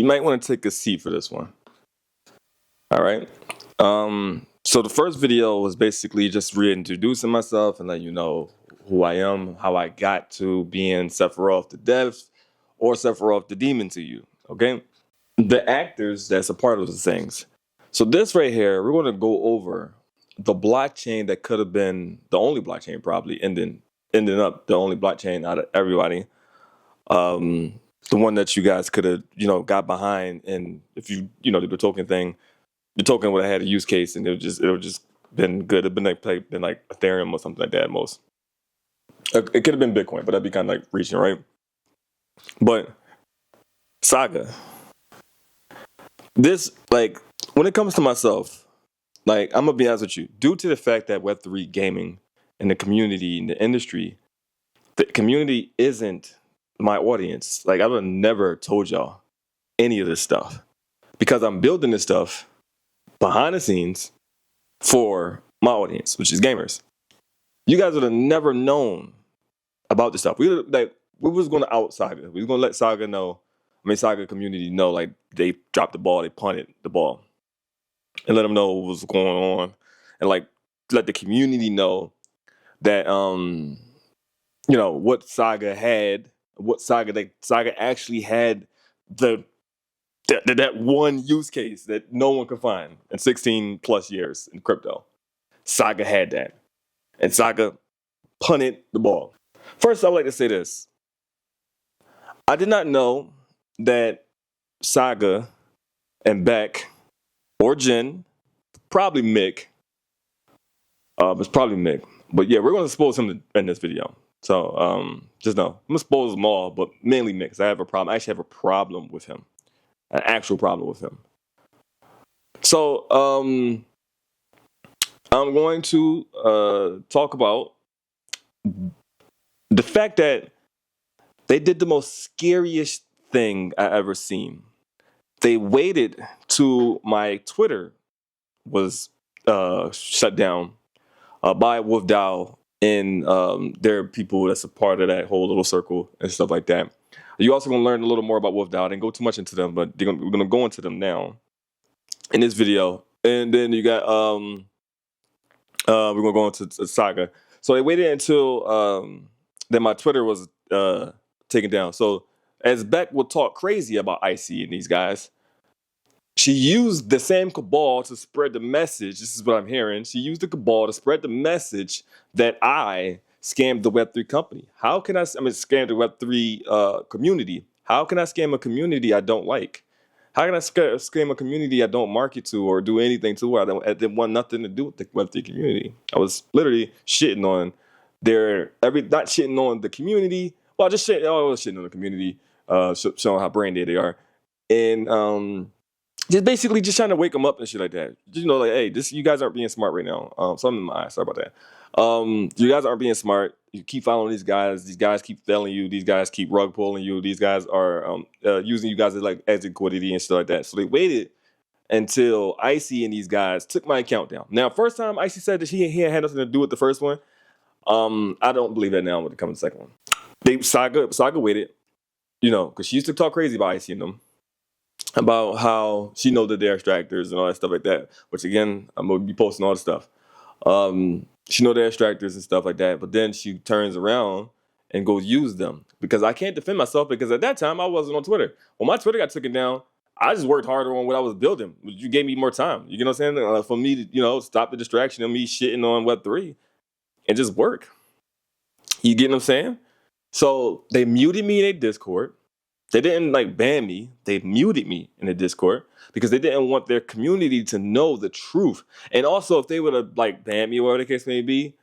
You might want to take a seat for this one. All right. So the first video was basically just reintroducing myself and letting you know who I am, how I got to being Sephiroth the Dev or Sephiroth the Demon to you. Okay. The actors that's a part of the things. So this right here, we're going to go over the blockchain that could have been the only blockchain, probably ending up the only blockchain out of everybody. The one that you guys could have, got behind, and if you did the token thing, the token would have had a use case, and it would just been good. It'd been like Ethereum or something like that at most. It could have been Bitcoin, but that'd be kind of like reaching, right? But Saga, this when it comes to myself, I'm gonna be honest with you. Due to the fact that Web3 gaming and the community and the industry, the community isn't my audience. I would have never told y'all any of this stuff because I'm building this stuff behind the scenes for my audience, which is gamers. You guys would have never known about this stuff. We was going to out Saga. We was going to let Saga community know, they dropped the ball, they punted the ball, and let them know what was going on, and let the community know that what Saga had. What Saga actually had that one use case that no one could find in 16 plus years in crypto. Saga had that. And Saga punted the ball. First, I would like to say this. I did not know that Saga and Beck or Jen, probably Mick, it's probably Mick. But yeah, we're going to expose him in this video. So just know, I'm going to expose them all, but mainly Mick, because I actually have a problem with him. An actual problem with him. So I'm going to talk about the fact that they did the most scariest thing I ever seen. They waited till my Twitter was shut down by WolfDAO and their people that's a part of that whole little circle and stuff like that. You're also going to learn a little more about WolfDAO. I didn't go too much into them, but we're going to go into them now in this video. And then you got, we're going to go into Saga. So they waited until then my Twitter was taken down. So as Beck would talk crazy about IC and these guys, she used the same cabal to spread the message. This is what I'm hearing. She used the cabal to spread the message that I scammed the Web3 company. How can scam the Web3 community? How can I scam a community I don't like? How can I scam a community I don't market to or do anything to where I didn't want nothing to do with the Web3 community? I was literally shitting on not shitting on the community. Well, I was shitting on the community, showing how brain dead they are. And just basically just trying to wake them up and shit like that. Hey, you guys aren't being smart right now. Something in my eye, sorry about that. You guys aren't being smart. You keep following these guys. These guys keep failing you. These guys keep rug pulling you. These guys are using you guys as liquidity and stuff like that. So they waited until Icy and these guys took my account down. Now, first time Icy said that he had nothing to do with the first one. I don't believe that now when it comes to the second one. Saga waited, because she used to talk crazy about Icy and them, about how she knows that they're extractors and all that stuff like that, which again, I'm going to be posting all the stuff. She knows they're extractors and stuff like that, but then she turns around and goes use them because I can't defend myself because at that time I wasn't on Twitter. When my Twitter got taken down, I just worked harder on what I was building. You gave me more time. You know what I'm saying? For me to, stop the distraction of me shitting on Web3 and just work. You get what I'm saying? So they muted me in their Discord. They didn't ban me. They muted me in the Discord because they didn't want their community to know the truth. And also, if they would have banned me, or whatever the case may be,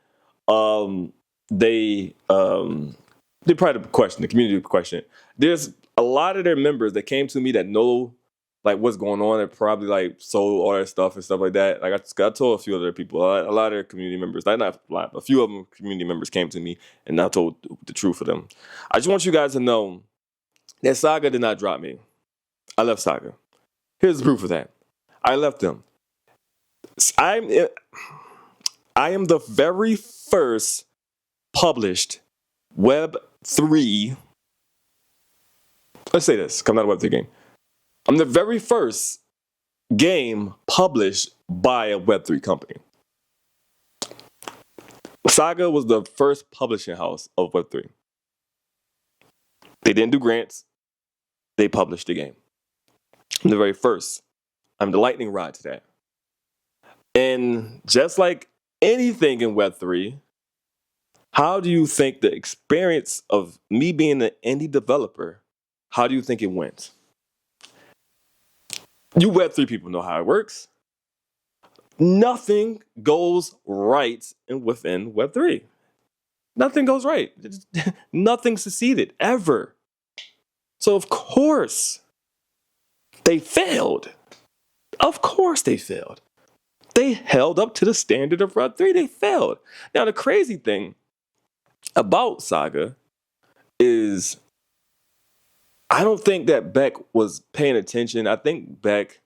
they probably question the community would question. There's a lot of their members that came to me that know what's going on and probably sold all their stuff and stuff like that. I told a few other people, a lot of their community members, not a lot, a few of them community members came to me and I told the truth of them. I just want you guys to know that Saga did not drop me. I left Saga. Here's the proof of that. I left them. I am the very first published Web3. Let's say this. Come out of Web3 game. I'm the very first game published by a Web3 company. Saga was the first publishing house of Web3. They didn't do grants. They published the game. I'm the very first. I'm the lightning rod to that. And just like anything in Web3, how do you think the experience of me being an indie developer, how do you think it went? You Web3 people know how it works. Nothing goes right within Web3. Nothing goes right. Nothing succeeded, ever. So of course, they failed. Of course they failed. They held up to the standard of Web3. They failed. Now, the crazy thing about Saga is I don't think that Beck was paying attention. I think Beck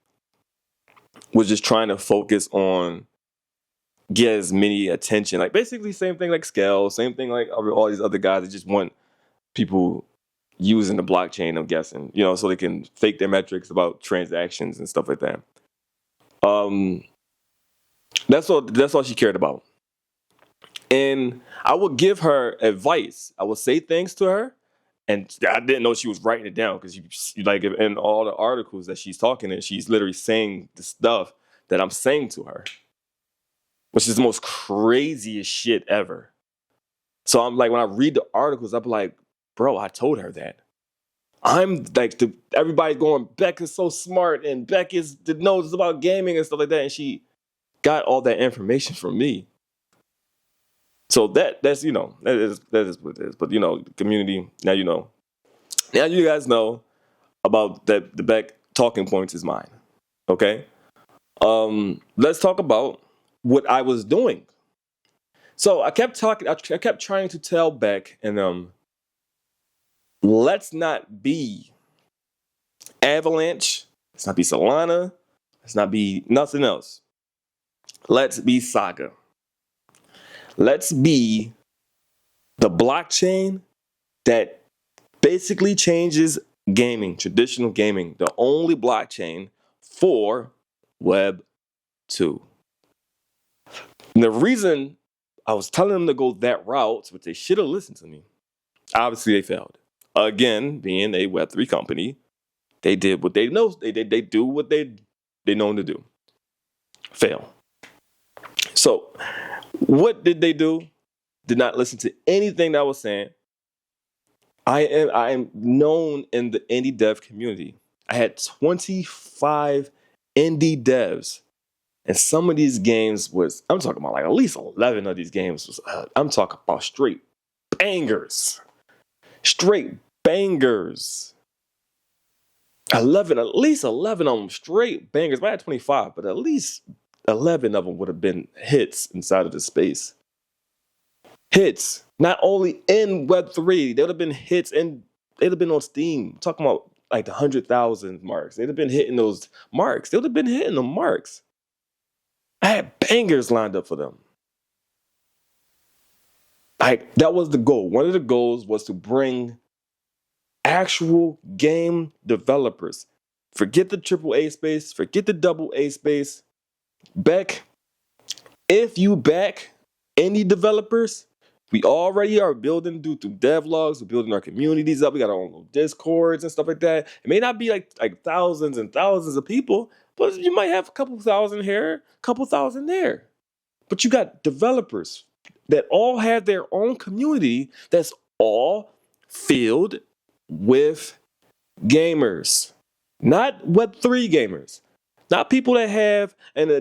was just trying to focus on get as many attention. Like basically same thing like Scale, same thing like all these other guys that just want people using the blockchain, I'm guessing, so they can fake their metrics about transactions and stuff like that. That's all she cared about. And I would give her advice. I would say things to her, and I didn't know she was writing it down because you like in all the articles that she's talking in, she's literally saying the stuff that I'm saying to her, which is the most craziest shit ever. So I'm like, when I read the articles, I'm like, bro, I told her that. I'm like, everybody's going, Beck is so smart and Beck knows about gaming and stuff like that. And she got all that information from me. So that's, that is what it is. But, the community, now you know. Now you guys know about that. The Beck talking points is mine. Okay? Let's talk about what I was doing. So I kept trying to tell Beck and let's not be Avalanche. Let's not be Solana. Let's not be nothing else. Let's be Saga. Let's be the blockchain that basically changes gaming, traditional gaming, the only blockchain for Web 2. And the reason I was telling them to go that route, but they should have listened to me. Obviously, they failed. Again, being a Web3 company, they did what they know. They do what they known to do. Fail. So, what did they do? Did not listen to anything that I was saying. I am known in the indie dev community. I had 25 indie devs. And some of these games I'm talking about like at least 11 of these games I'm talking about straight bangers. Straight bangers. At least 11 of them straight bangers. I had 25, but at least 11 of them would have been hits inside of the space. Hits. Not only in Web3, they would have been hits and they'd have been on Steam. I'm talking about like the 100,000 marks. They'd have been hitting those marks. They would have been hitting the marks. I had bangers lined up for them. That was the goal. One of the goals was to bring actual game developers. Forget the AAA space. Forget the AA space. Beck, if you back indie developers, we already are building through devlogs. We're building our communities up. We got our own little Discords and stuff like that. It may not be like thousands and thousands of people, but you might have a couple thousand here, a couple thousand there. But you got developers that all have their own community that's all filled with gamers. Not Web3 gamers. Not people that have not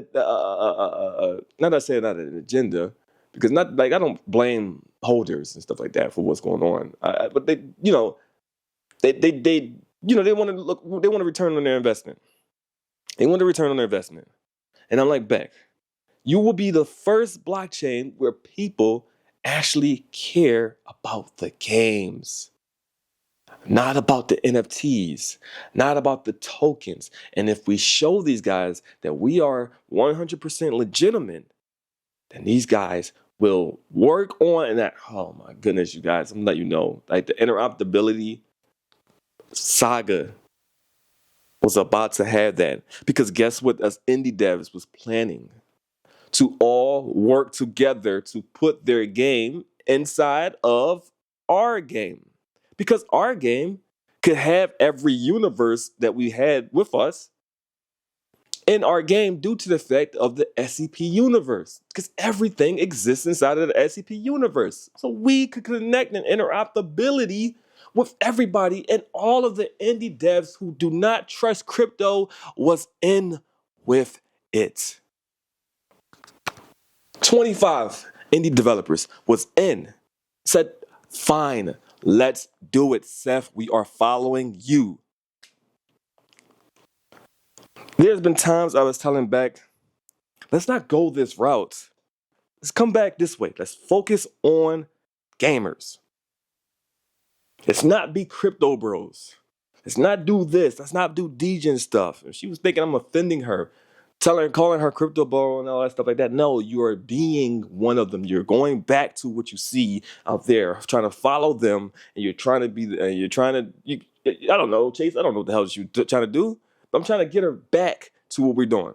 an agenda, because I don't blame holders and stuff like that for what's going on. But they want to return on their investment. They want to return on their investment. And I'm like, Beck, you will be the first blockchain where people actually care about the games. Not about the NFTs, not about the tokens. And if we show these guys that we are 100% legitimate, then these guys will work on that. Oh my goodness, you guys, I'm gonna let you know. Like the interoperability, Saga was about to have that. Because guess what us indie devs was planning? To all work together to put their game inside of our game. Because our game could have every universe that we had with us in our game due to the fact of the SCP universe. Because everything exists inside of the SCP universe. So we could connect an interoperability with everybody, and all of the indie devs who do not trust crypto was in with it. 25 indie developers was in. Said, fine, let's do it, Seth. We are following you. There's been times I was telling back, let's not go this route. Let's come back this way. Let's focus on gamers. Let's not be crypto bros. Let's not do this. Let's not do degen stuff. And she was thinking I'm offending her, calling her crypto bro and all that stuff like that. No, you are being one of them. You're going back to what you see out there, trying to follow them, and you're trying to be. I don't know, Chase. I don't know what the hell you're trying to do. But I'm trying to get her back to what we're doing.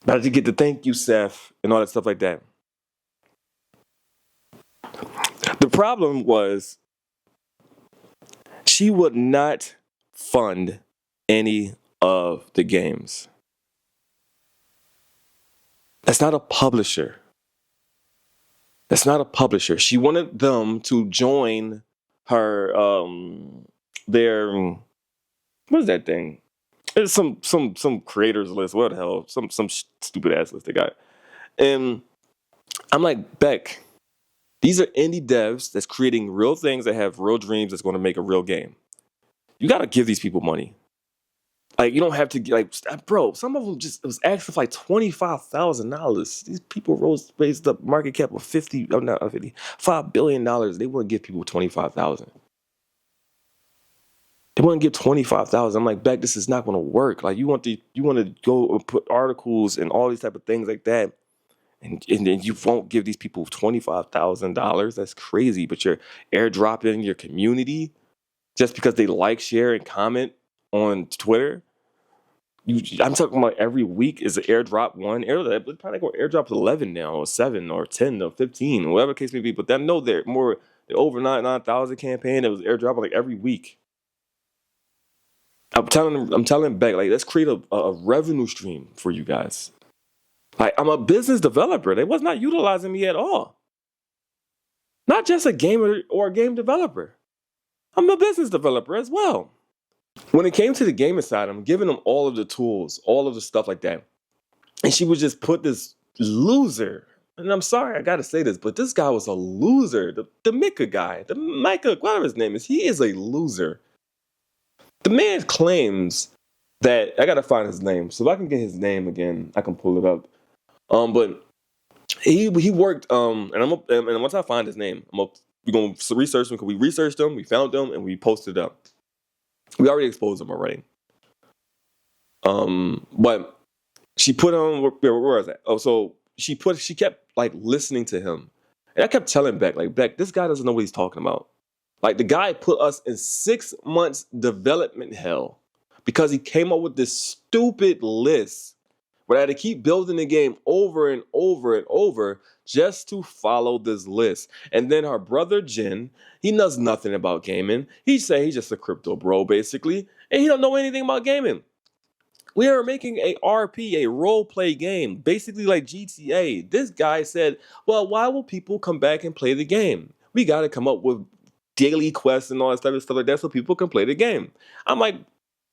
About to get the thank you, Seth, and all that stuff like that. The problem was she would not fund any of the games. That's not a publisher. That's not a publisher. She wanted them to join her their what is that thing? It's some creators list. What the hell? Some stupid ass list they got. And I'm like, Beck, these are indie devs that's creating real things that have real dreams that's going to make a real game. You got to give these people money. Like, you don't have to, like, bro, some of them just, it was asking for like $25,000. These people raised up market cap of $5 billion. They wouldn't give people $25,000. They wouldn't give $25,000. I'm like, Beck, this is not going to work. Like, you want to go and put articles and all these type of things like that. And then you won't give these people $25,000. That's crazy. But you're airdropping your community just because they like, share, and comment on Twitter. I'm talking about every week is an airdrop one. Probably going to airdrop 11 now, or 7, or 10, or 15, whatever the case may be. But I know they're more the over 9,000 campaign that was airdropping like every week. I'm telling Beck, like, let's create a revenue stream for you guys. Like, I'm a business developer. They was not utilizing me at all. Not just a gamer or a game developer. I'm a business developer as well. When it came to the gaming side, I'm giving them all of the tools, all of the stuff like that. And she would just put this loser, and I'm sorry I got to say this, but this guy was a loser. The Mika guy, the Micah, whatever his name is, he is a loser. The man claims that, I got to find his name. So if I can get his name again, I can pull it up. But he worked, and once I find his name, we're going to research him, because we researched him, we found him, and we posted up. We already exposed him already. But she put on, where was that? Oh, so she kept like listening to him. And I kept telling Beck, like, Beck, this guy doesn't know what he's talking about. Like, the guy put us in 6 months development hell because he came up with this stupid list where I had to keep building the game over and over and over just to follow this list. And then her brother Jin, he knows nothing about gaming. He say he's just a crypto bro, basically, and he don't know anything about gaming. We are making a RP, a role play game, basically like GTA. This guy said, well, why will people come back and play the game? We got to come up with daily quests and all that stuff like that so people can play the game. I'm like,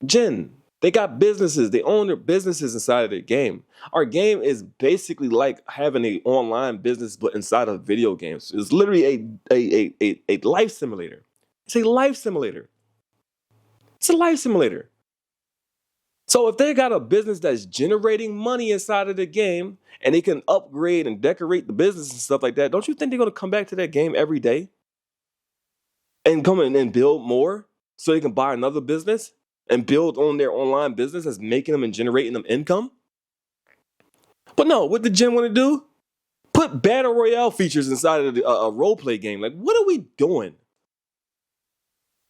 Jin, they got businesses. They own their businesses inside of their game. Our game is basically like having an online business, but inside of video games. It's literally a life simulator. It's a life simulator. It's a life simulator. So if they got a business that's generating money inside of the game and they can upgrade and decorate the business and stuff like that, don't you think they're going to come back to that game every day and come in and build more so they can buy another business and build on their online business that's making them and generating them income? But no, what did Jim want to do? Put Battle Royale features inside of a role play game. Like, what are we doing?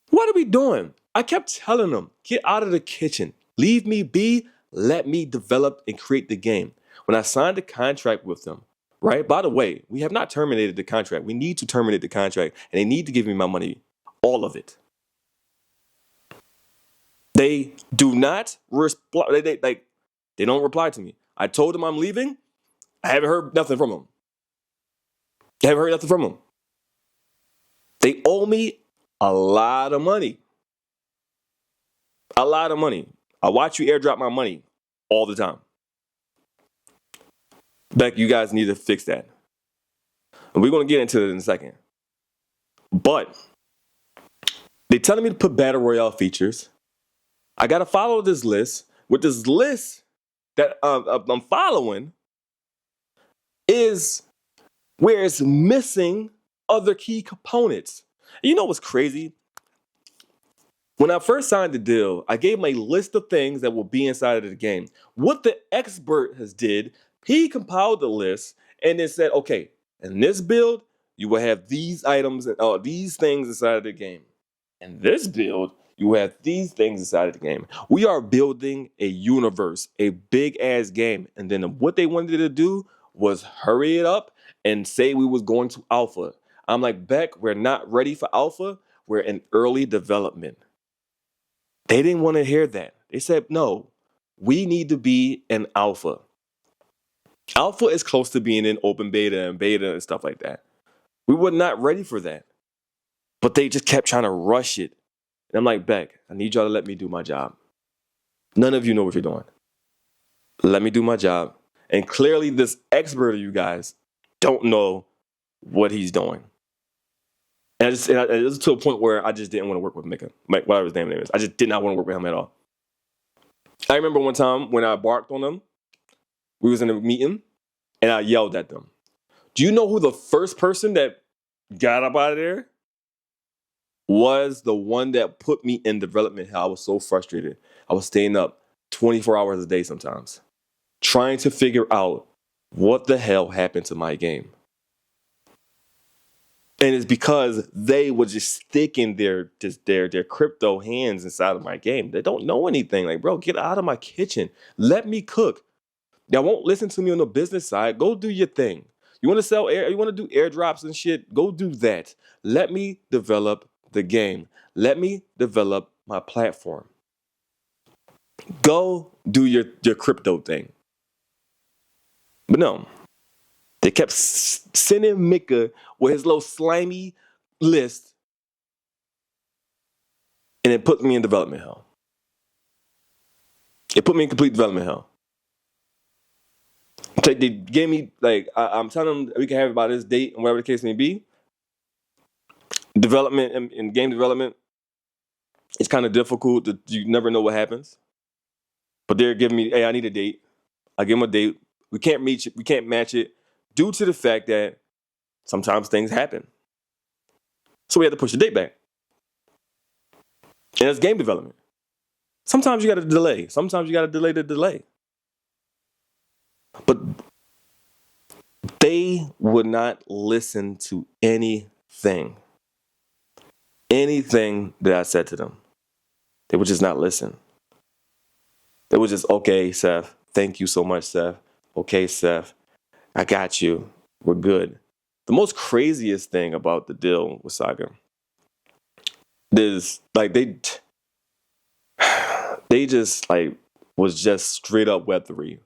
What are we doing? I kept telling them, get out of the kitchen. Leave me be. Let me develop and create the game. When I signed the contract with them, right? By the way, we have not terminated the contract. We need to terminate the contract, and they need to give me my money, all of it. They do not respond. They don't reply to me. I told them I'm leaving. I haven't heard nothing from them. I haven't heard nothing from them. They owe me a lot of money. A lot of money. I watch you airdrop my money all the time. Beck, you guys need to fix that. And we're going to get into it in a second. But they're telling me to put Battle Royale features. I got to follow this list. With this list that I'm following is where it's missing other key components. You know what's crazy? When I first signed the deal, I gave him a list of things that will be inside of the game. What the expert has did, he compiled the list and then said, okay, in this build, you will have these items and these things inside of the game. In this build, you will have these things inside of the game. We are building a universe, a big ass game. And then what they wanted to do was hurry it up and say we was going to alpha. I'm like, Beck, we're not ready for alpha. We're in early development. They didn't want to hear that. They said, no, we need to be an alpha. Alpha is close to being in open beta and beta and stuff like that. We were not ready for that. But they just kept trying to rush it. And I'm like, Beck, I need y'all to let me do my job. None of you know what you're doing. Let me do my job. And clearly this expert of you guys don't know what he's doing. And it was to a point where I just didn't want to work with Mika, whatever his name is. I just did not want to work with him at all. I remember one time when I barked on them, we was in a meeting, and I yelled at them. Do you know who the first person that got up out of there was? The one that put me in development hell. I was so frustrated. I was staying up 24 hours a day sometimes, trying to figure out what the hell happened to my game. And it's because they were just sticking their crypto hands inside of my game. They don't know anything. Like, bro, get out of my kitchen. Let me cook. Y'all won't listen to me on the business side. Go do your thing. You want to sell air? You want to do airdrops and shit? Go do that. Let me develop the game. Let me develop my platform. Go do your crypto thing. But no. They kept sending Mika with his little slimy list, and it put me in development hell. It put me in complete development hell. They gave me, I'm telling them we can have it by this date and whatever the case may be. Development and game development, it's kind of difficult. You never know what happens. But they're giving me, hey, I need a date. I give them a date. We can't match it. Due to the fact that sometimes things happen. So we had to push the date back. And it's game development. Sometimes you got to delay. Sometimes you got to delay the delay. But they would not listen to anything. Anything that I said to them. They would just not listen. They were just, okay, Seth. Thank you so much, Seth. Okay, Seth. I got you. We're good. The most craziest thing about the deal with Saga is they just was just straight up Web3.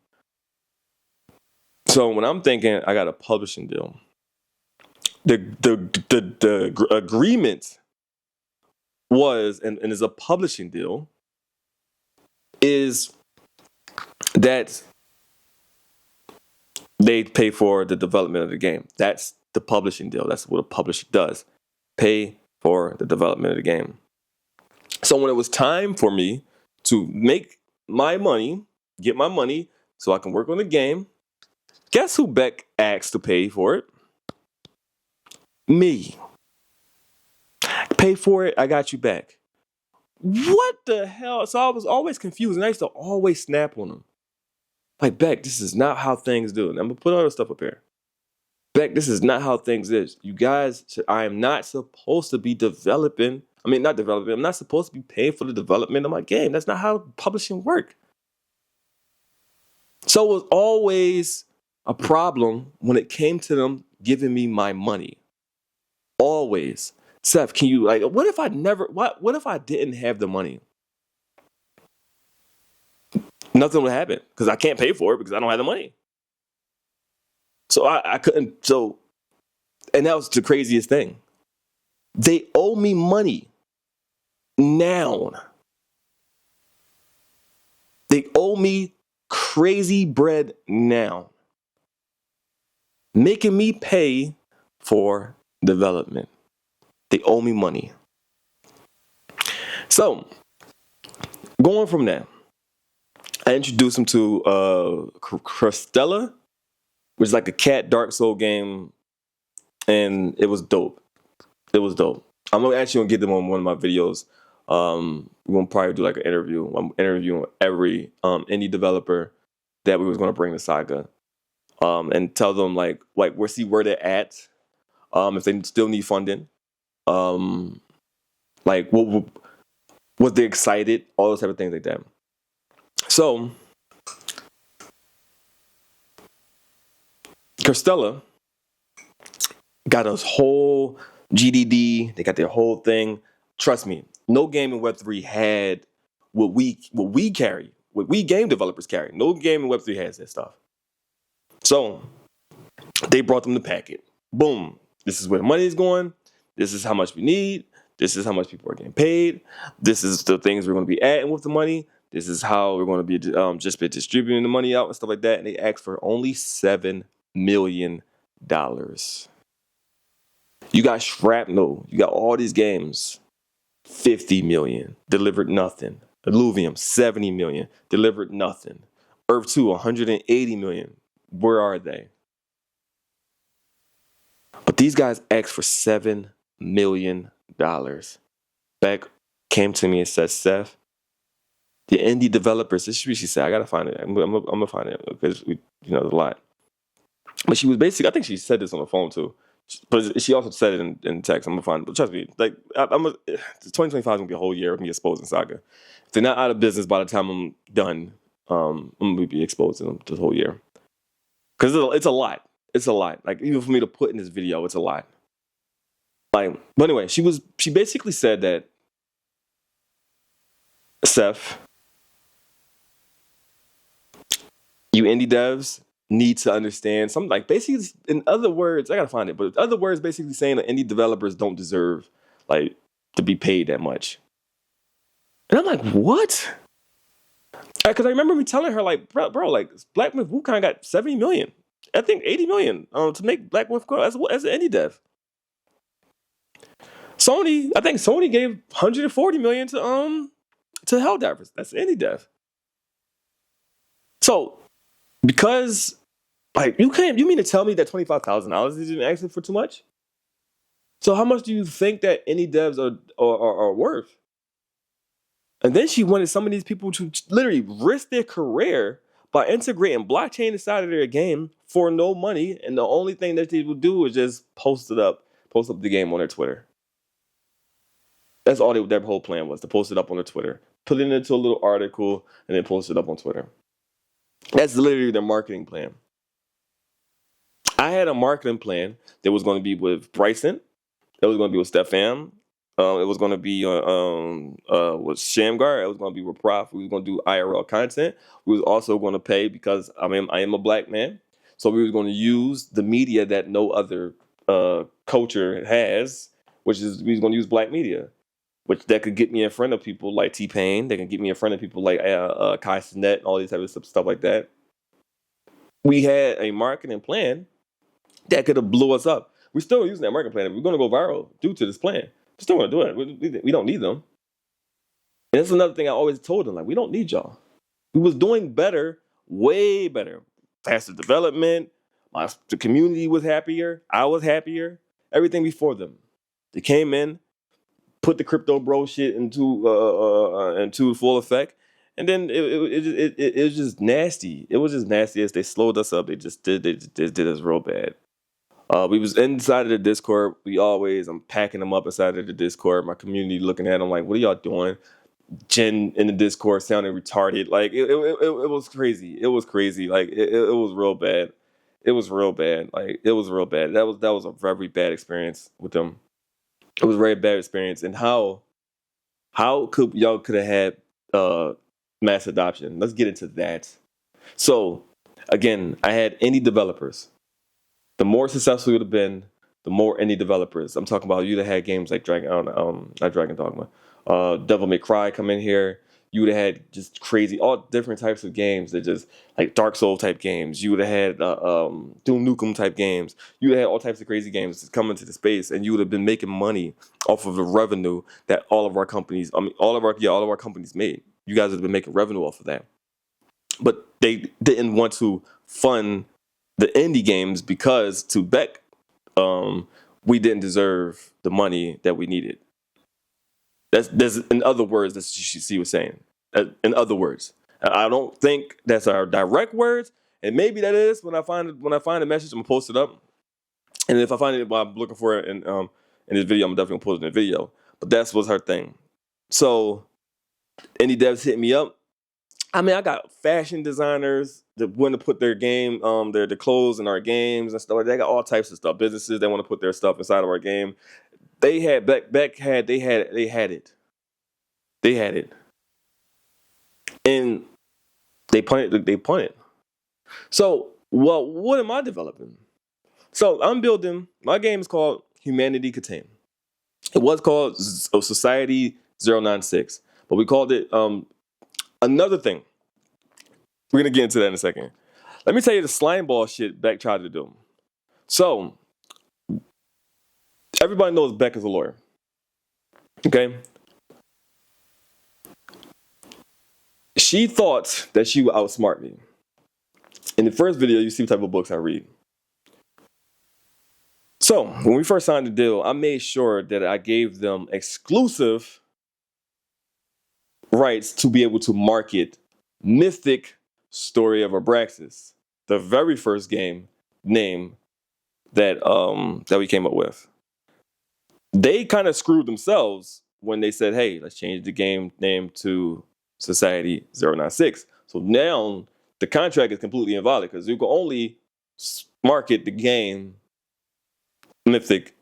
So when I'm thinking I got a publishing deal, the agreement was and is a publishing deal is that they pay for the development of the game. That's the publishing deal. That's what a publisher does. Pay for the development of the game. So when it was time for me to make my money, get my money so I can work on the game, guess who Beck asked to pay for it? Me. Pay for it, I got you back. What the hell? So I was always confused, and I used to always snap on them. Like, Beck, this is not how things do. And I'm going to put all this stuff up here. Beck, this is not how things is. You guys, I am not supposed to be developing I mean, not development. I'm not supposed to be paying for the development of my game. That's not how publishing work. So it was always a problem when it came to them giving me my money. Always. Seth, can you, like, what if I didn't have the money? Nothing would happen because I can't pay for it because I don't have the money. So I couldn't. So, and that was the craziest thing. They owe me money now. They owe me crazy bread now, making me pay for development. They owe me money. So, going from that, I introduced him to Crystella, which is like a cat Dark Soul game, and it was dope. It was dope. I'm actually gonna get them on one of my videos. We're gonna probably do like an interview. I'm interviewing every indie developer that we was gonna bring to Saga, and tell them like we'll see where they're at, if they still need funding, like what was they excited, all those type of things like that. So, Crystella got us whole GDD. They got their whole thing. Trust me, no game in Web3 had what we carry, what we game developers carry. No game in Web3 has that stuff. So they brought them the packet. Boom. This is where the money is going. This is how much we need. This is how much people are getting paid. This is the things we're going to be adding with the money. This is how we're going to be just be distributing the money out and stuff like that. And they asked for only $7 million. You got Shrapnel. You got all these games. 50 million. Delivered nothing. Illuvium, 70 million. Delivered nothing. Earth 2, 180 million. Where are they? But these guys asked for $7 million. Beck came to me and said, Seth, the indie developers, this is what she said. I got to find it. I'm going to find it because, there's a lot. But she was basically, I think she said this on the phone too. But she also said it in text. I'm going to find it. But trust me, 2025 is going to be a whole year of me exposing Saga. If they're not out of business by the time I'm done, I'm going to be exposing them this whole year. Because it's a lot. It's a lot. Like, even for me to put in this video, it's a lot. Like, but anyway, she basically said that, Seth, you indie devs need to understand something, like, basically, in other words, I gotta find it, but other words basically saying that indie developers don't deserve, like, to be paid that much. And I'm like, what? Because I remember me telling her, like, bro, like, Black Myth Wukong got 70 million. I think 80 million to make Black Myth Wukong as an indie dev. I think Sony gave 140 million to Helldivers. That's indie dev. So, because, like, you mean to tell me that $25,000 isn't actually for too much? So how much do you think that indie devs are worth? And then she wanted some of these people to literally risk their career by integrating blockchain inside of their game for no money, and the only thing that they would do is just post up the game on their Twitter. That's all their whole plan was, to post it up on their Twitter, put it into a little article, and then post it up on Twitter. That's literally their marketing plan. I had a marketing plan that was going to be with Bryson. It was going to be with Stefan. It was going to be with Shamgar. It was going to be with Prof. We were going to do IRL content. We was also going to pay because I am a black man. So we were going to use the media that no other culture has, which is we was going to use black media, which that could get me in front of people like T-Pain. They can get me in front of people like Kai Cenat and all these type of stuff like that. We had a marketing plan that could have blew us up. We're still using that marketing plan. We're going to go viral due to this plan. We're still going to do it. We don't need them. And that's another thing I always told them. Like, we don't need y'all. We was doing better, way better. Faster development. The community was happier. I was happier. Everything before them. They came in, put the crypto bro shit into full effect. And then it was just nasty. It was just nasty as they slowed us up. They just did us real bad. We was inside of the Discord. I'm packing them up inside of the Discord. My community looking at them like, what are y'all doing? Jen in the Discord sounding retarded. Like it was crazy. It was crazy. Like it was real bad. It was real bad. Like it was real bad. That was a very bad experience with them. It was a very bad experience. And how could have had mass adoption? Let's get into that. So again, I had indie developers. The more successful you'd have been, the more indie developers. I'm talking about you'd have had games like not Dragon Dogma, Devil May Cry come in here. You would have had just crazy, all different types of games that just like Dark Soul type games. You would have had Doom Nukem type games. You would have had all types of crazy games just come into the space, and you would have been making money off of the revenue that all of our companies, all of our companies made. You guys would have been making revenue off of that, but they didn't want to fund the indie games because to Beck, we didn't deserve the money that we needed. That's in other words, that's what she was saying. In other words, I don't think that's our direct words, and maybe that is. When I find a message, I'm gonna post it up, and if I find it while I'm looking for it in this video, I'm definitely gonna post it in the video. But that's what's her thing. So indie devs hit me up. I mean, I got fashion designers that want to put their their clothes in our games and stuff like that. They got all types of stuff. Businesses that want to put their stuff inside of our game. They had Beck had they had it. They had it. And they punted. So, well, what am I developing? So I'm building, my game is called Humanity Contain. It was called Society 096, but we called it another thing. We're going to get into that in a second. Let me tell you the slime ball shit Beck tried to do. So, everybody knows Beck is a lawyer. Okay? She thought that she would outsmart me. In the first video, you see what type of books I read. So, when we first signed the deal, I made sure that I gave them exclusive rights to be able to market Mythic Story of Abraxas, the very first game name that we came up with. They kind of screwed themselves when they said, hey, let's change the game name to Society 096. So now the contract is completely invalid because you can only market the game Mythic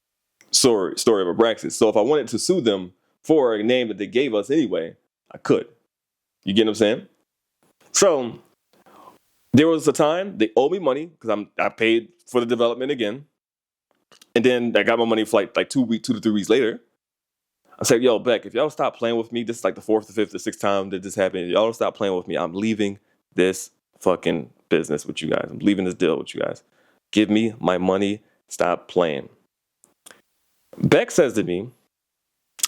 Story of Abraxas. So if I wanted to sue them for a name that they gave us anyway, I could. You get what I'm saying? So there was a time they owed me money because I paid for the development again. And then I got my money for like 2 to 3 weeks later. I said, yo, Beck, if y'all stop playing with me, this is like the 4th, the 5th, the 6th time that this happened. If y'all don't stop playing with me, I'm leaving this fucking business with you guys. I'm leaving this deal with you guys. Give me my money. Stop playing. Beck says to me,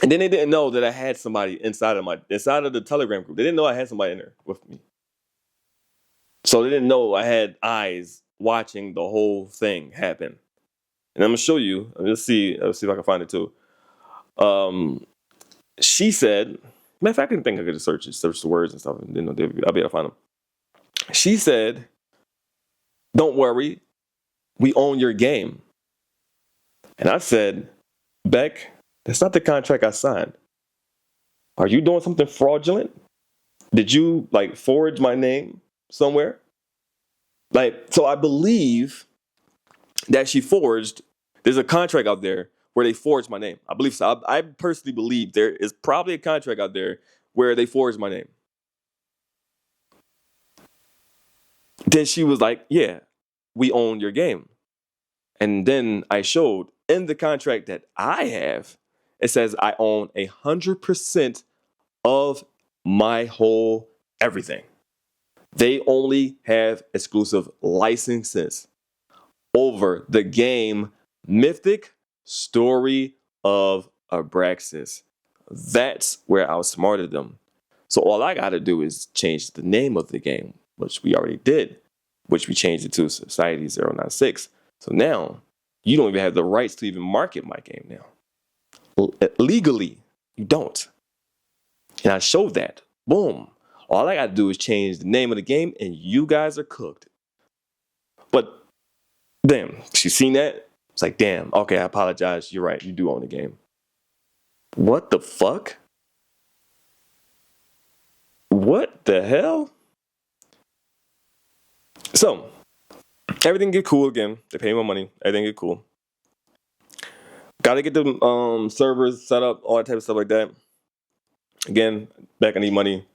and then they didn't know that I had somebody inside of the Telegram group. They didn't know I had somebody in there with me. So they didn't know I had eyes watching the whole thing happen. And I'm gonna show you. Let's see if I can find it too. She said, matter of fact, I didn't think I could search the words and stuff. And then I'll be able to find them. She said, don't worry, we own your game. And I said, Beck, that's not the contract I signed. Are you doing something fraudulent? Did you forge my name somewhere? So I believe that she forged, there's a contract out there where they forged my name. I believe so. I personally believe there is probably a contract out there where they forged my name. Then she was like, yeah, we own your game. And then I showed in the contract that I have, it says I own 100% of my whole everything. They only have exclusive licenses over the game Mythic Story of Abraxas. That's where I outsmarted them. So all I got to do is change the name of the game, which we already did, which we changed it to Society 096. So now you don't even have the rights to even market my game now. Legally, you don't. And I showed that. Boom. All I got to do is change the name of the game and you guys are cooked. But damn, she seen that. It's like, damn, okay, I apologize. You're right. You do own the game. What the fuck? What the hell? So, everything get cool again. They pay more money. Everything get cool. Got to get the servers set up, all that type of stuff like that. Again, back I need money.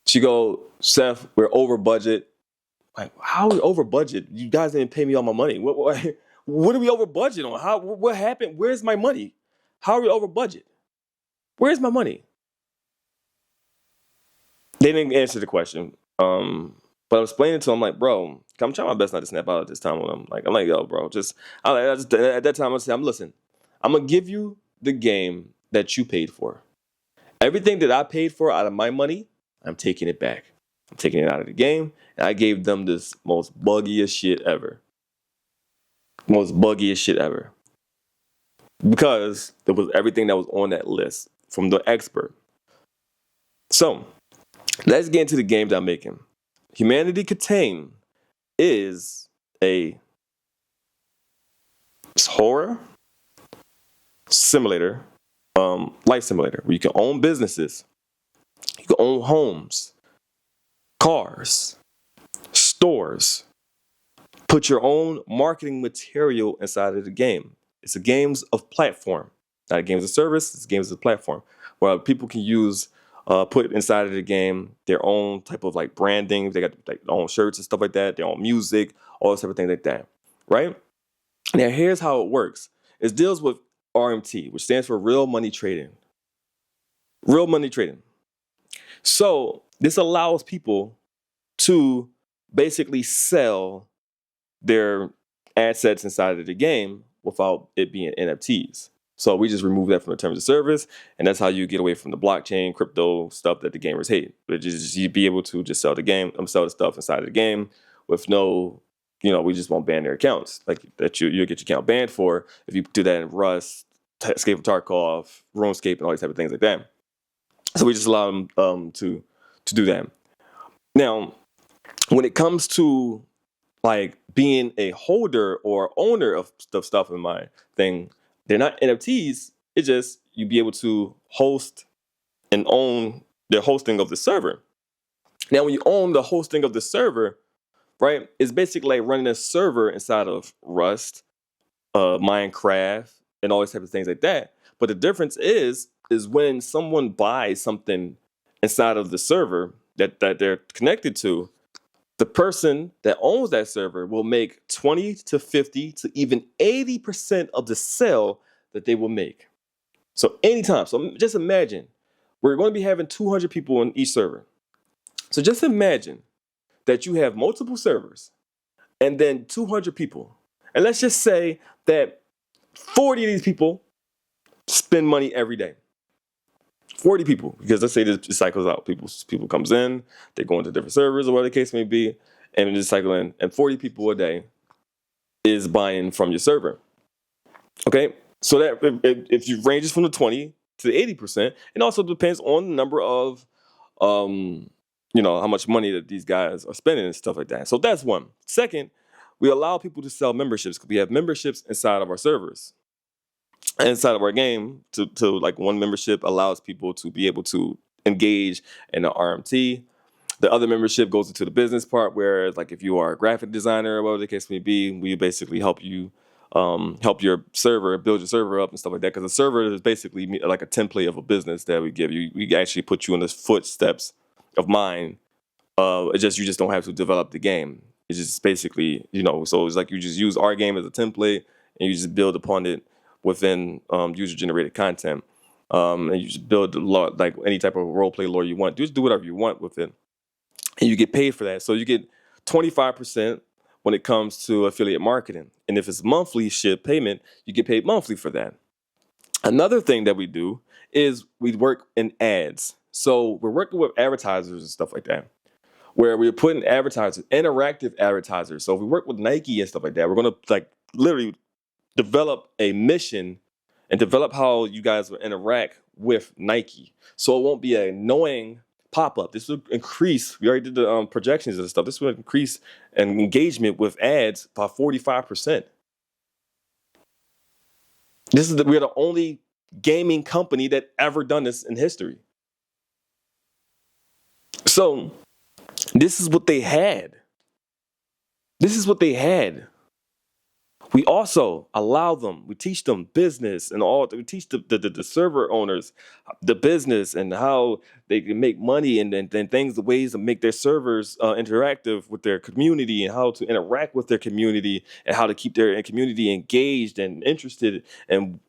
She go, Seth, we're over budget. Like, how are we over budget? You guys didn't pay me all my money. What are we over budget on? What happened? Where's my money? How are we over budget? Where's my money? They didn't answer the question. But I'm explaining to them, like, bro, I'm trying my best not to snap out at this time with them. Like, I'm like, yo, bro, at that time, listen, I'm gonna give you the game that you paid for. Everything that I paid for out of my money, I'm taking it back. I'm taking it out of the game, and I gave them this most buggiest shit ever. Most buggiest shit ever. Because there was everything that was on that list from the expert. So, let's get into the game that I'm making. Humanity Contain is a horror simulator, life simulator, where you can own businesses, you can own homes, cars, stores, put your own marketing material inside of the game. It's a games of platform, not a games of service, it's games of platform, where people can use put inside of the game their own type of like branding. They got like their own shirts and stuff like that, their own music, all this type of things like that, right? Now, here's how it works. It deals with RMT, which stands for real money trading. Real money trading. So this allows people to basically sell their assets inside of the game without it being NFTs. So we just remove that from the terms of service, and that's how you get away from the blockchain, crypto stuff that the gamers hate. But just you be able to just sell the stuff inside of the game with no, we just won't ban their accounts. Like that you'll get your account banned for if you do that in Rust, Escape from Tarkov, RuneScape, and all these type of things like that. So we just allow them to do that. Now, when it comes to like being a holder or owner of stuff in my thing, they're not NFTs. It's just you be able to host and own the hosting of the server. Now, when you own the hosting of the server, right, it's basically like running a server inside of Rust, Minecraft, and all these type of things like that. But the difference is when someone buys something inside of the server that they're connected to, the person that owns that server will make 20 to 50 to even 80% of the sale that they will make. So anytime. So just imagine, we're going to be having 200 people on each server. So just imagine that you have multiple servers and then 200 people. And let's just say that 40 of these people spend money every day. 40 people, because let's say this cycles out. People comes in, they go into different servers or whatever the case may be, and it just cycle in. And 40 people a day is buying from your server. Okay, so that if you ranges from the 20 to the 80%, it also depends on the number of, how much money that these guys are spending and stuff like that. So that's one. Second, we allow people to sell memberships because we have memberships inside of our servers. Inside of our game, to like one membership allows people to be able to engage in the RMT. The other membership goes into the business part, where like if you are a graphic designer or whatever the case may be, we basically help you help your server, build your server up and stuff like that. Because the server is basically like a template of a business that we give you. We actually put you in the footsteps of mine. You just don't have to develop the game. It's just basically, so it's like you just use our game as a template and you just build upon it within user-generated content. And you just build like any type of role-play lore you want. Just do whatever you want with it. And you get paid for that. So you get 25% when it comes to affiliate marketing. And if it's monthly payment, you get paid monthly for that. Another thing that we do is we work in ads. So we're working with advertisers and stuff like that, where we're putting advertisers, interactive advertisers. So if we work with Nike and stuff like that, we're going to like literally develop a mission and develop how you guys will interact with Nike. So it won't be an annoying pop-up. This will increase, we already did the projections and stuff. This will increase an engagement with ads by 45%. We're the only gaming company that ever done this in history. So this is what they had. This is what they had. We also allow them, we teach them business and all, we teach the server owners the business and how they can make money and things, the ways to make their servers interactive with their community and how to interact with their community and how to keep their community engaged and interested and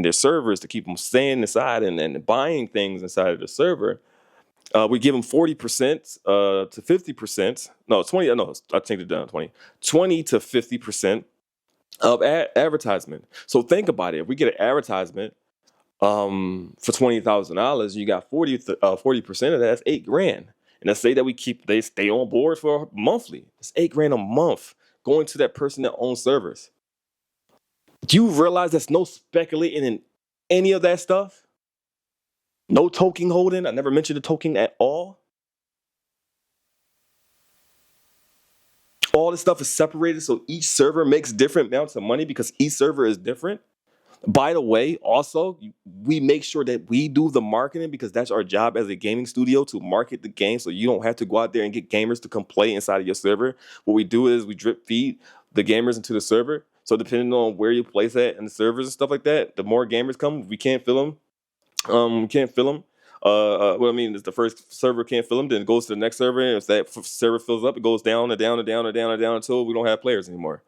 their servers to keep them staying inside and buying things inside of the server. We give them 40% to 50%. No, 20. No, I changed it down. 20 to 50% of advertisement. So think about it. If we get an advertisement for $20,000, you got 40% of that. That's $8,000. And let's say that they stay on board for monthly. It's $8,000 a month going to that person that owns servers. Do you realize there's no speculating in any of that stuff? No token holding. I never mentioned the token at all. All this stuff is separated, so each server makes different amounts of money because each server is different. By the way, also, we make sure that we do the marketing because that's our job as a gaming studio, to market the game, so you don't have to go out there and get gamers to come play inside of your server. What we do is we drip feed the gamers into the server. So depending on where you place that in the servers and stuff like that, the more gamers come, we can't fill them. We can't fill them. What I mean is the first server can't fill them, then it goes to the next server, and if that server fills up, it goes down and down and down and down and down until we don't have players anymore.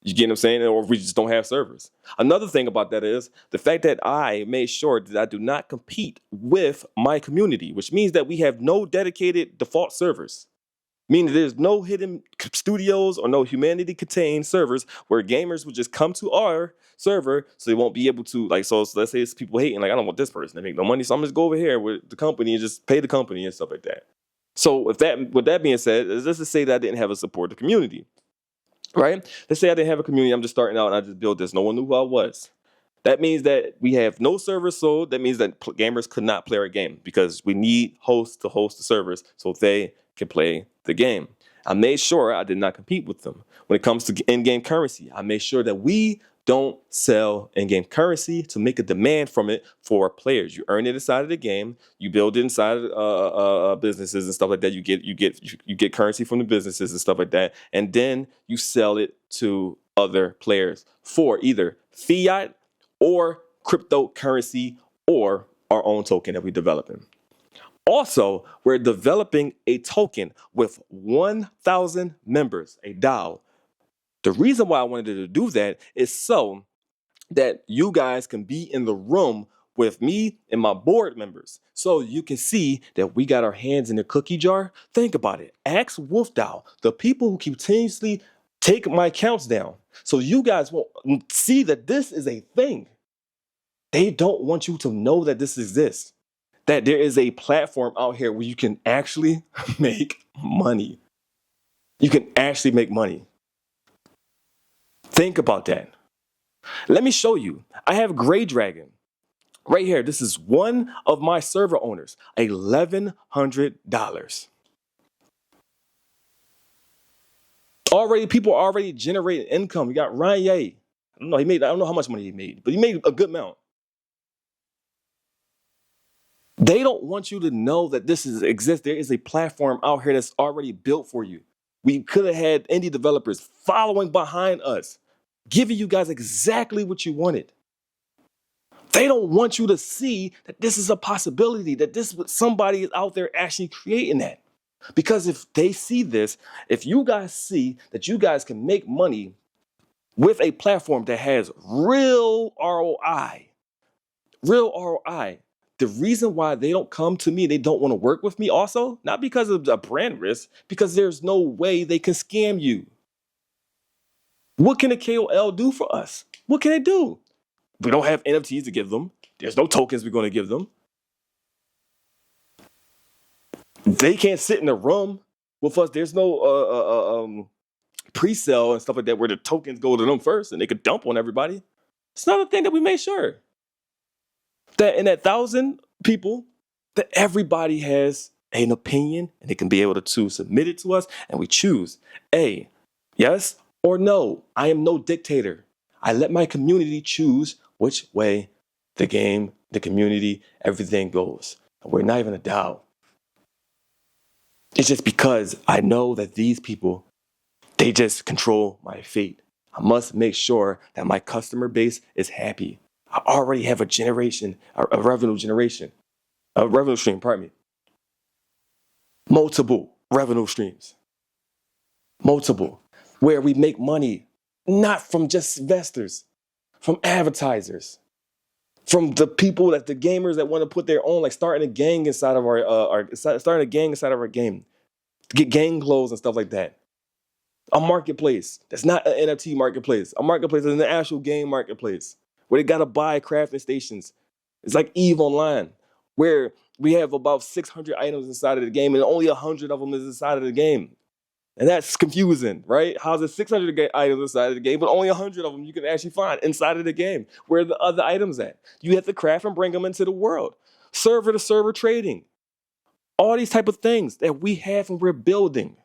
You get what I'm saying? Or we just don't have servers. Another thing about that is the fact that I made sure that I do not compete with my community, which means that we have no dedicated default servers. Meaning there's no hidden studios or no humanity contained servers where gamers would just come to our server, so they won't be able to, like, so let's say it's people hating, like, I don't want this person to make no money, so I'm just go over here with the company and just pay the company and stuff like that. So with that being said, let's just say that I didn't have a supportive community, right? Let's say I didn't have a community, I'm just starting out and I just built this. No one knew who I was. That means that we have no servers sold. That means that gamers could not play our game because we need hosts to host the servers so they can play the game. I made sure I did not compete with them. When it comes to in-game currency, I made sure that we don't sell in-game currency to make a demand from it for players. You earn it inside of the game. You build it inside of businesses and stuff like that. You get currency from the businesses and stuff like that, and then you sell it to other players for either fiat or cryptocurrency or our own token that we're developing. Also, we're developing a token with 1,000 members, a DAO. The reason why I wanted to do that is so that you guys can be in the room with me and my board members, so you can see that we got our hands in the cookie jar. Think about it. Ask WolfDAO, the people who continuously take my accounts down, so you guys will see that this is a thing. They don't want you to know that this exists, that there is a platform out here where you can actually make money. You can actually make money. Think about that. Let me show you. I have Gray Dragon right here. This is one of my server owners, $1,100. Already, people are already generating income. You got Ryan Ye. I don't know how much money he made, but he made a good amount. They don't want you to know that this exists. There is a platform out here that's already built for you. We could have had indie developers following behind us, giving you guys exactly what you wanted. They don't want you to see that this is a possibility, that somebody is out there actually creating that. Because if they see this, if you guys see that you guys can make money with a platform that has real ROI, the reason why they don't come to me, they don't want to work with me also, not because of a brand risk, because there's no way they can scam you. What can a KOL do for us? What can they do? We don't have NFTs to give them. There's no tokens we're going to give them. They can't sit in a room with us. There's no pre-sale and stuff like that where the tokens go to them first and they could dump on everybody. It's another thing that we made sure that in that 1,000 people, that everybody has an opinion and they can be able to submit it to us, and we choose A, yes or no. I am no dictator. I let my community choose which way the game, the community, everything goes. We're not even a DAO. It's just because I know that these people, they just control my fate. I must make sure that my customer base is happy. I already have a revenue stream, pardon me. Multiple revenue streams. Multiple. Where we make money, not from just investors, from advertisers, from the people the gamers that want to put their own, like starting a gang inside of starting a gang inside of our game, to get gang clothes and stuff like that. A marketplace that's not an NFT marketplace. A marketplace is an actual game marketplace where they gotta buy crafting stations. It's like EVE Online, where we have about 600 items inside of the game and only 100 of them is inside of the game. And that's confusing, right? How's it 600 items inside of the game, but only 100 of them you can actually find inside of the game? Where are the other items at? You have to craft and bring them into the world. Server to server trading. All these type of things that we have and we're building.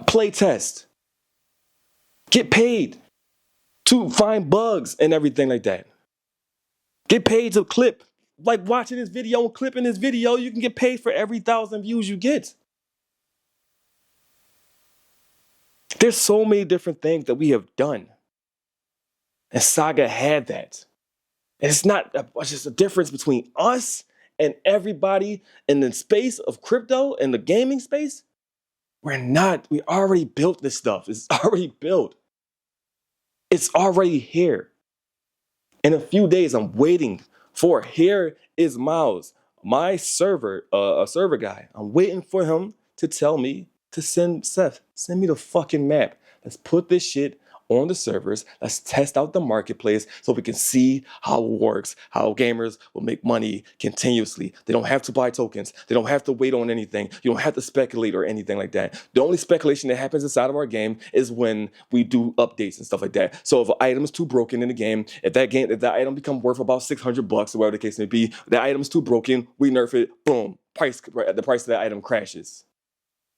Play test. Get paid to find bugs and everything like that. Get paid to clip. Like watching this video and clipping this video, you can get paid for every 1,000 views you get. There's so many different things that we have done. And Saga had that. And it's just a difference between us and everybody in the space of crypto and the gaming space. We already built this stuff. It's already built. It's already here. In a few days, I'm waiting for, here is Miles, my server guy. I'm waiting for him to tell me to send me the fucking map. Let's put this shit on the servers. Let's test out the marketplace so we can see how it works, how gamers will make money continuously. They don't have to buy tokens. They don't have to wait on anything. You don't have to speculate or anything like that. The only speculation that happens inside of our game is when we do updates and stuff like that. So if an item is too broken in the game, if that item becomes worth about $600 or whatever the case may be, that item's too broken, we nerf it, boom, the price of that item crashes.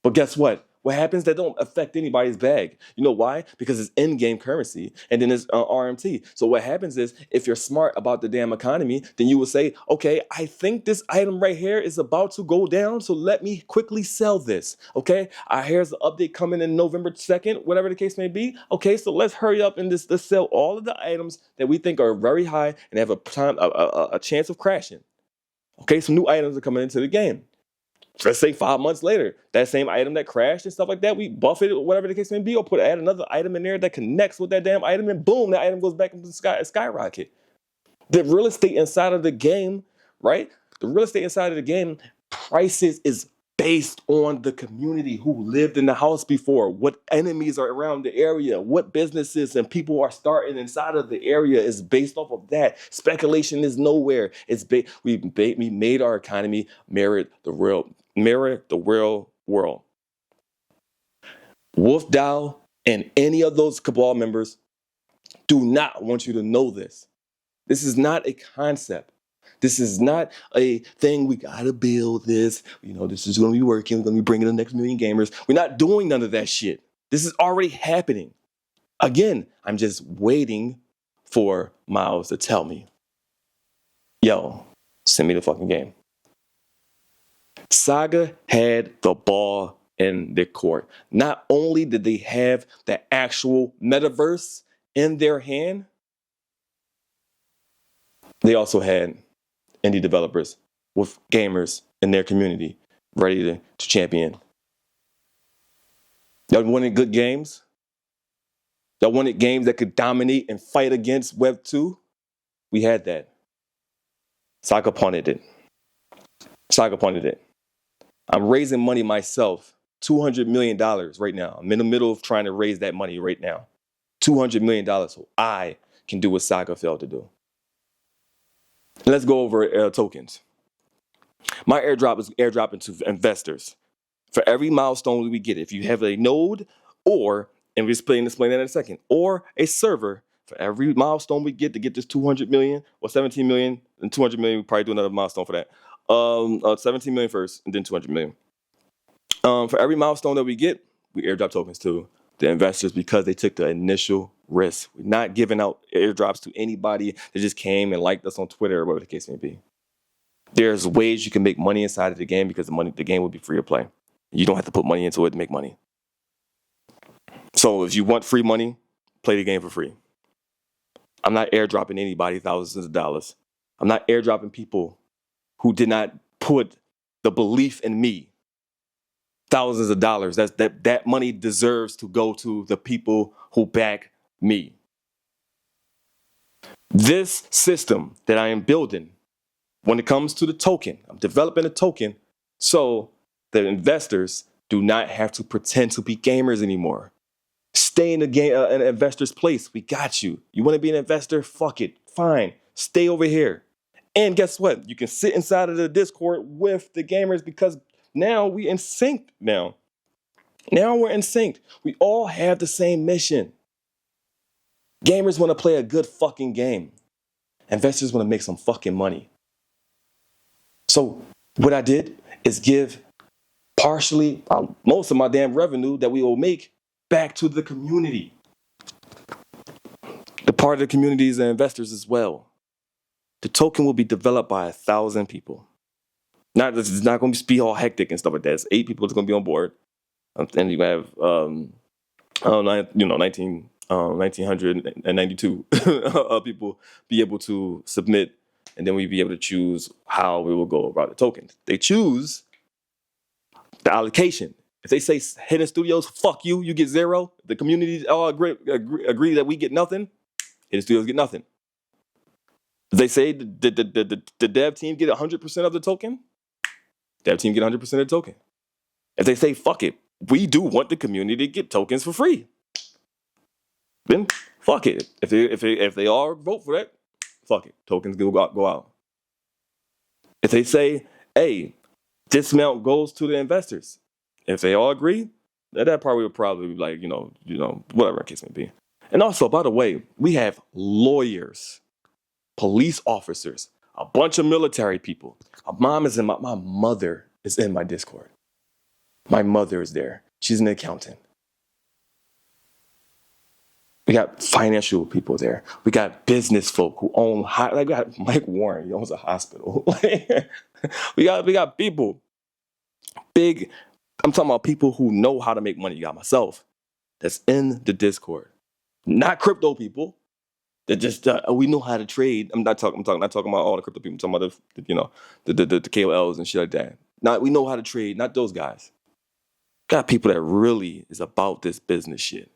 But guess what? What happens? That don't affect anybody's bag. You know why? Because it's in-game currency and then it's RMT. So what happens is, if you're smart about the damn economy, then you will say, okay, I think this item right here is about to go down, so let me quickly sell this. Okay, here's the update coming in November 2nd, whatever the case may be. Okay, so let's hurry up and let's sell all of the items that we think are very high and have a chance of crashing. Okay, some new items are coming into the game. Let's say 5 months later, that same item that crashed and stuff like that, we buff it or whatever the case may be, or add another item in there that connects with that damn item, and boom, that item goes back into the skyrocket. The real estate inside of the game, right? The real estate inside of the game, prices is based on the community who lived in the house before, what enemies are around the area, what businesses and people are starting inside of the area is based off of that. Speculation is nowhere. We made our economy mirror the real world. Wolf DAO and any of those cabal members do not want you to know this. This is not a concept. This is not a thing, we gotta build this. This is gonna be working. We're gonna be bringing the next million gamers. We're not doing none of that shit. This is already happening. Again, I'm just waiting for Miles to tell me, yo, send me the fucking game. Saga had the ball in their court. Not only did they have the actual metaverse in their hand, they also had indie developers with gamers in their community ready to champion. Y'all wanted good games? Y'all wanted games that could dominate and fight against Web 2? We had that. Saga punted it. I'm raising money myself, $200 million right now. I'm in the middle of trying to raise that money right now. $200 million so I can do what Saga failed to do. Let's go over tokens. My airdrop is airdropping to investors. For every milestone we get, if you have a node and we'll explain that in a second, or a server, for every milestone we get to get this 200 million or 17 million and 200 million, we probably do another milestone for that. 17 million first and then 200 million. For every milestone that we get, we airdrop tokens to the investors because they took the initial risk. We're not giving out airdrops to anybody that just came and liked us on Twitter or whatever the case may be. There's ways you can make money inside of the game because the game will be free to play. You don't have to put money into it to make money. So if you want free money, play the game for free. I'm not airdropping anybody thousands of dollars. I'm not airdropping people who did not put the belief in me thousands of dollars. That money deserves to go to the people who back me. This system that I am building, when it comes to the token, I'm developing a token so that investors do not have to pretend to be gamers anymore. Stay in the game, an investor's place. We got you. You want to be an investor? Fuck it. Fine. Stay over here. And guess what? You can sit inside of the Discord with the gamers because now we in sync now. Now we're in sync. We all have the same mission. Gamers want to play a good fucking game. Investors want to make some fucking money. So what I did is give partially most of my damn revenue that we will make back to the community. The part of the community is the investors as well. The token will be developed by 1,000 people. It's not going to be all hectic and stuff like that. It's 8 people that's going to be on board. And you have, 1992 people be able to submit, and then we'd be able to choose how we will go about the tokens. They choose the allocation. If they say Hidden Studios, fuck you, you get 0. The community all agree that we get nothing. Hidden Studios get nothing. If they say the dev team get 100% of the token, dev team get 100% of the token. If they say fuck it, we do want the community to get tokens for free, then fuck it. If they all vote for that, fuck it. Tokens go out. If they say, hey, this amount goes to the investors, if they all agree, that part we would probably be like, whatever the case may be. And also, by the way, we have lawyers, police officers, a bunch of military people. My mother is in my Discord. My mother is there. She's an accountant. We got financial people there. We got business folk who own, we got Mike Warren, he owns a hospital. we got people, big, I'm talking about people who know how to make money. You got myself that's in the Discord. Not crypto people that just, we know how to trade. I'm not talking about all the crypto people. I'm talking about the KOLs and shit like that. We know how to trade, not those guys. Got people that really is about this business shit.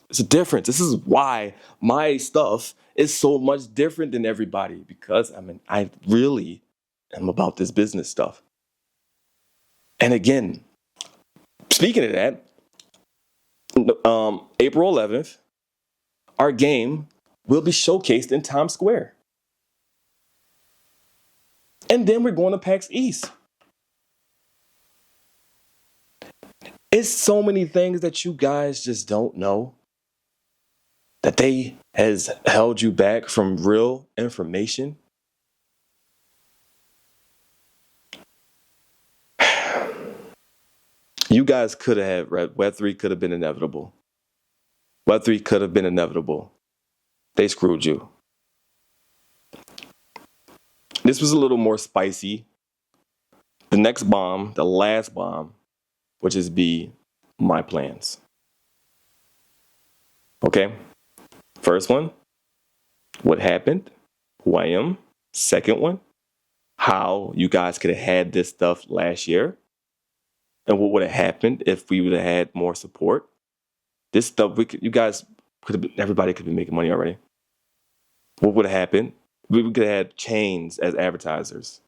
It's a difference. This is why my stuff is so much different than everybody, because I really am about this business stuff. And again, speaking of that, April 11th, our game will be showcased in Times Square. And then we're going to PAX East. It's so many things that you guys just don't know that they has held you back from real information. You guys could have had Web3 could have been inevitable. Web3 could have been inevitable. They screwed you. This was a little more spicy. The next bomb, the last bomb, would just be my plans. Okay? First one, what happened, who I am. Second one, how you guys could have had this stuff last year and what would have happened if we would have had more support. This stuff, everybody could be making money already. What would have happened? We could have had chains as advertisers.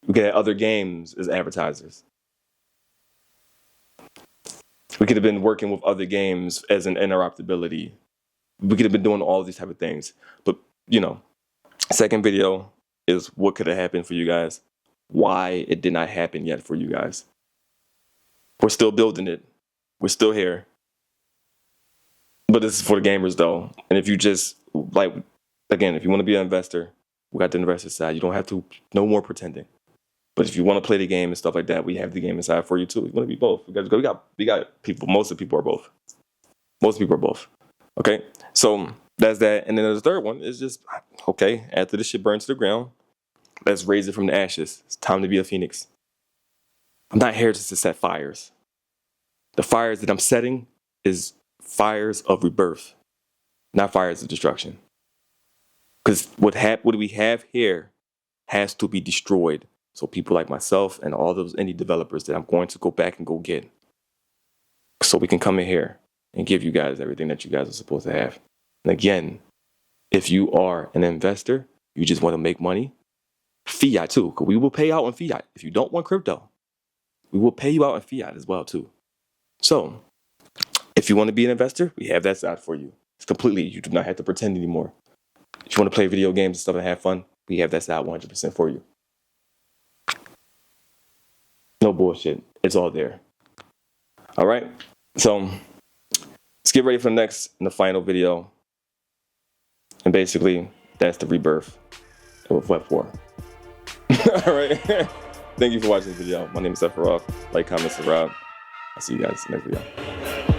We could have other games as advertisers. We could have been working with other games as an interoperability. We could have been doing all these type of things. But, second video is what could have happened for you guys. Why it did not happen yet for you guys. We're still building it. We're still here. But this is for the gamers, though. And if you just, again, if you want to be an investor, we got the investor side. You don't have to, no more pretending. But if you want to play the game and stuff like that, we have the game inside for you, too. You want to be both. We got people, most of the people are both. Most people are both. Okay, so that's that. And then the third one is just, okay, after this shit burns to the ground, let's raise it from the ashes. It's time to be a phoenix. I'm not here just to set fires. The fires that I'm setting is fires of rebirth, not fires of destruction. Because what we have here has to be destroyed. So people like myself and all those indie developers that I'm going to go back and go get, so we can come in here and give you guys everything that you guys are supposed to have. And again, if you are an investor, you just want to make money, fiat too, because we will pay out in fiat. If you don't want crypto, we will pay you out in fiat as well too. So if you want to be an investor, we have that side for you. It's completely, you do not have to pretend anymore. If you want to play video games and stuff and have fun, we have that side 100% for you. No bullshit. It's all there. All right. So let's get ready for the next and the final video. And basically, that's the rebirth of Web 4. All right. Thank you for watching this video. My name is Sephiroth. Like, comment, subscribe. I'll see you guys in the next video.